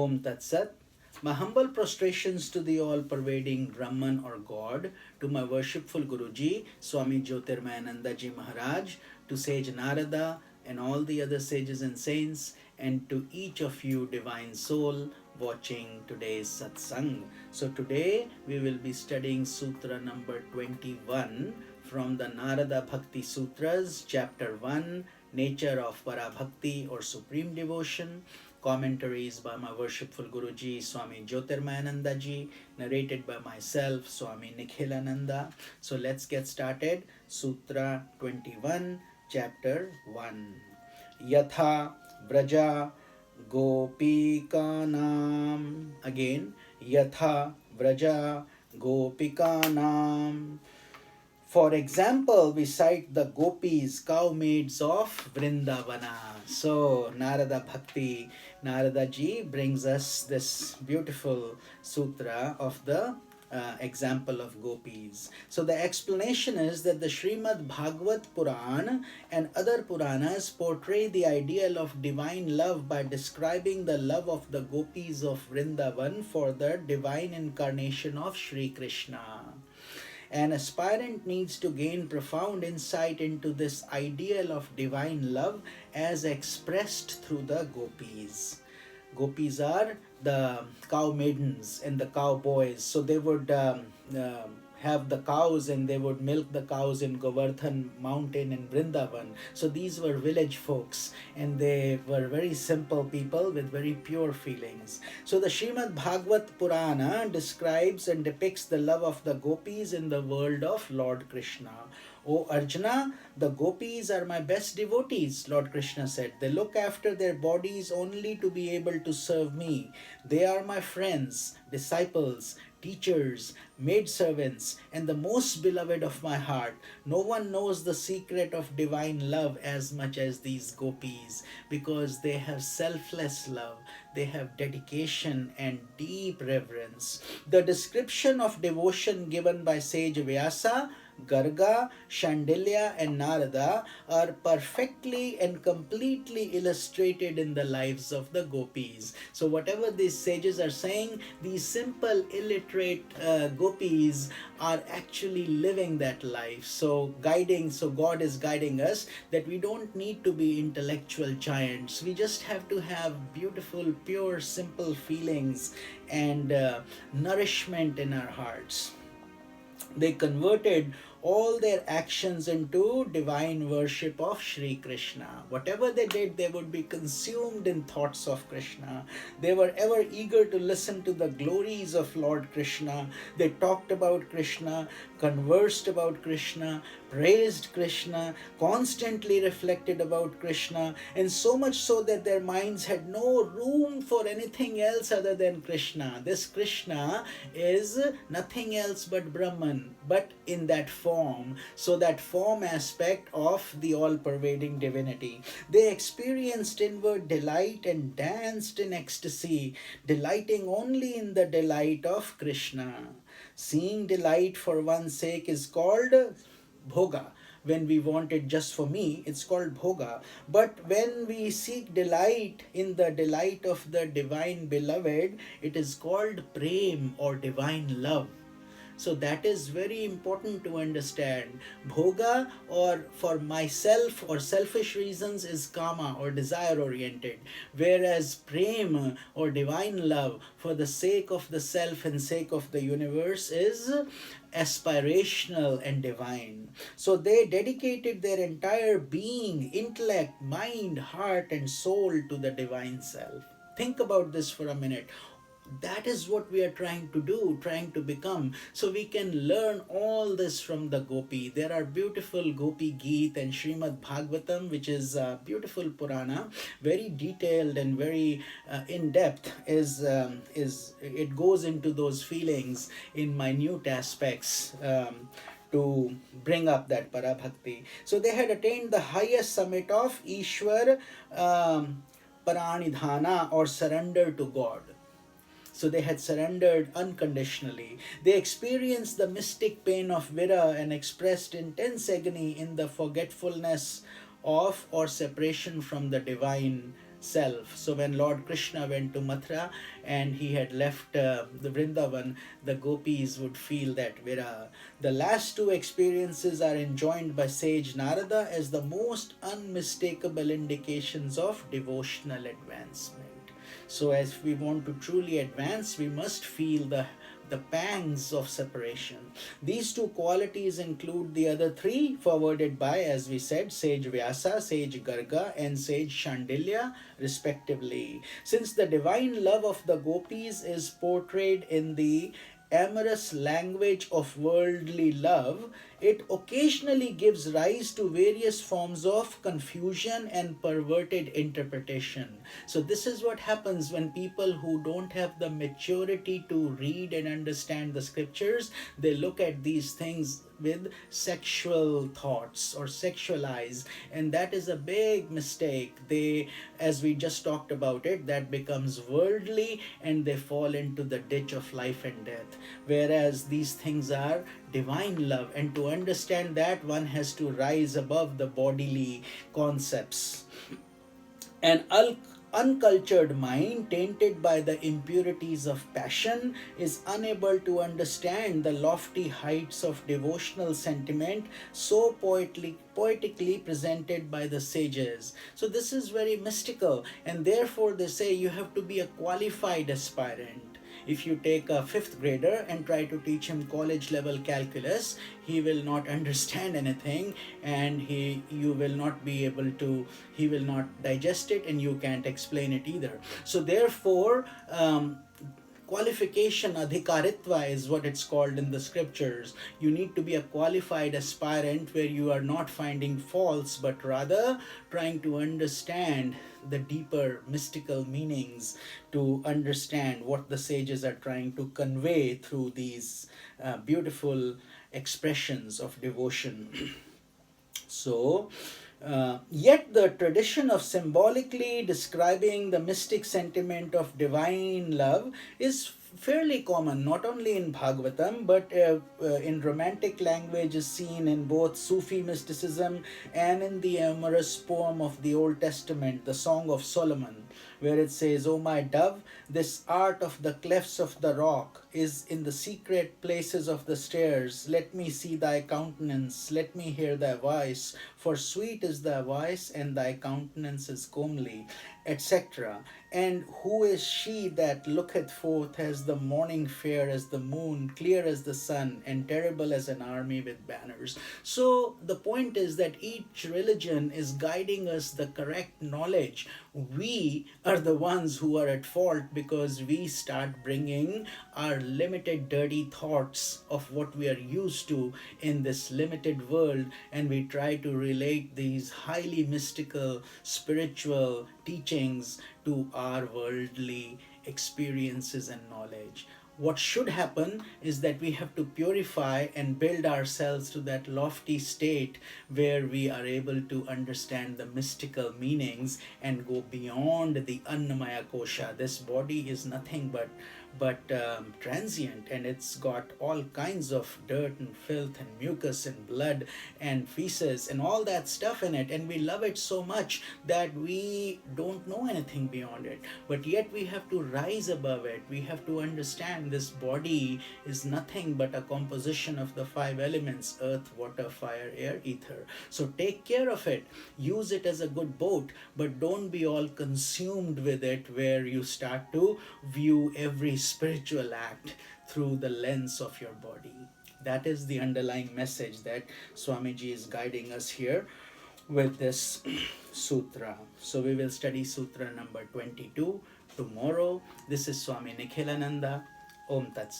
Om Tat Sat. My humble prostrations to the all-pervading Brahman or God, to my worshipful Guruji, Swami Jyotirmayananda Ji Maharaj, to Sage Narada and all the other sages and saints, and to each of you divine soul watching today's satsang. So today we will be studying Sutra number 21 from the Narada Bhakti Sutras, chapter 1, Nature of Parabhakti or Supreme Devotion. Commentaries by my worshipful Guruji Swami Jyotirmayananda Ji, narrated by myself Swami Nikhilananda. So let's get started. Sutra 21, chapter 1. Yatha Vraja Gopikanam. Again, Yatha Vraja Gopikanam. For example, we cite the gopis, cow maids of Vrindavana. So, Narada Bhakti, Narada Ji brings us this beautiful sutra of the example of gopis. So, the explanation is that the Srimad Bhagavad Puran and other Puranas portray the ideal of divine love by describing the love of the gopis of Vrindavan for the divine incarnation of Sri Krishna. An aspirant needs to gain profound insight into this ideal of divine love as expressed through the gopis. Gopis are the cow maidens and the cowboys. So they would have the cows and they would milk the cows in Govardhan mountain in Vrindavan. So these were village folks and they were very simple people with very pure feelings. So the Srimad Bhagavad Purana describes and depicts the love of the gopis in the world of Lord Krishna. O Arjuna, the gopis are my best devotees, Lord Krishna said. They look after their bodies only to be able to serve me. They are my friends, disciples, teachers, maidservants, and the most beloved of my heart. No one knows the secret of divine love as much as these gopis, because they have selfless love, they have dedication and deep reverence. The description of devotion given by sage Vyasa, Garga, Shandilya and Narada are perfectly and completely illustrated in the lives of the gopis. So whatever these sages are saying, these simple illiterate gopis are actually living that life. So God is guiding us that we don't need to be intellectual giants. We just have to have beautiful, pure, simple feelings and nourishment in our hearts. They converted all their actions into divine worship of Sri Krishna. Whatever they did, they would be consumed in thoughts of Krishna. They were ever eager to listen to the glories of Lord Krishna. They talked about Krishna, conversed about Krishna, praised Krishna, constantly reflected about Krishna, and so much so that their minds had no room for anything else other than Krishna. This Krishna is nothing else but Brahman, but in that form. So that form aspect of the all-pervading divinity. They experienced inward delight and danced in ecstasy, delighting only in the delight of Krishna. Seeing delight for one's sake is called bhoga. When we want it just for me, it's called bhoga. But when we seek delight in the delight of the divine beloved, it is called prem or divine love. So that is very important to understand. Bhoga or for myself or selfish reasons is kama or desire oriented, whereas prem or divine love for the sake of the self and sake of the universe is aspirational and divine. So they dedicated their entire being, intellect, mind, heart and soul to the divine self. Think about this for a minute. That is what we are trying to do, trying to become. So we can learn all this from the Gopi. There are beautiful Gopi Geet and Srimad Bhagavatam, which is a beautiful Purana, very detailed and very in-depth. It goes into those feelings in minute aspects. To bring up that parabhakti. So they had attained the highest summit of Ishwar Paranidhana or surrender to God. So they had surrendered unconditionally. They experienced the mystic pain of Vira and expressed intense agony in the forgetfulness of or separation from the divine self. So when Lord Krishna went to Mathura and he had left the Vrindavan, the gopis would feel that Vira. The last two experiences are enjoined by sage Narada as the most unmistakable indications of devotional advancement. So, as we want to truly advance, we must feel the pangs of separation. These two qualities include the other three forwarded by, as we said, sage Vyasa, sage Garga, and sage Shandilya, respectively. Since the divine love of the gopis is portrayed in the amorous language of worldly love, it occasionally gives rise to various forms of confusion and perverted interpretation. So, this is what happens when people who don't have the maturity to read and understand the scriptures, they look at these things with sexual thoughts or sexualize, and that is a big mistake. They, as we just talked about it, that becomes worldly and they fall into the ditch of life and death, whereas these things are divine love, and to understand that, one has to rise above the bodily concepts. An uncultured mind, tainted by the impurities of passion, is unable to understand the lofty heights of devotional sentiment so poetically presented by the sages. So, this is very mystical, and therefore, they say you have to be a qualified aspirant. If you take a fifth grader and try to teach him college level calculus, he will not understand anything, and you will not be able to, he will not digest it, and you can't explain it either. So therefore, qualification, adhikaritva is what it's called in the scriptures. You need to be a qualified aspirant where you are not finding faults but rather trying to understand the deeper mystical meanings, to understand what the sages are trying to convey through these beautiful expressions of devotion. So, yet the tradition of symbolically describing the mystic sentiment of divine love is fairly common, not only in Bhagavatam, but in romantic language is seen in both Sufi mysticism and in the amorous poem of the Old Testament, the Song of Solomon, where it says, "O my dove, this art of the clefts of the rock is in the secret places of the stairs. Let me see thy countenance, let me hear thy voice, for sweet is thy voice, and thy countenance is comely," etc. And who is she that looketh forth as the morning, fair as the moon, clear as the sun, and terrible as an army with banners? So the point is that each religion is guiding us the correct knowledge. We are the ones who are at fault because we start bringing our limited dirty thoughts of what we are used to in this limited world, and we try to relate these highly mystical spiritual teachings to our worldly experiences and knowledge. What should happen is that we have to purify and build ourselves to that lofty state where we are able to understand the mystical meanings and go beyond the Annamaya Kosha. This body is nothing but transient, and it's got all kinds of dirt and filth and mucus and blood and feces and all that stuff in it, and we love it so much that we don't know anything beyond it, but yet we have to rise above it. We have to understand this body is nothing but a composition of the five elements: earth, water, fire, air, ether. So take care of it, use it as a good boat, but don't be all consumed with it where you start to view every spiritual act through the lens of your body. That is the underlying message that Swamiji is guiding us here with this sutra. So we will study sutra number 22 tomorrow. This is Swami Nikhilananda. Om Tat Sat.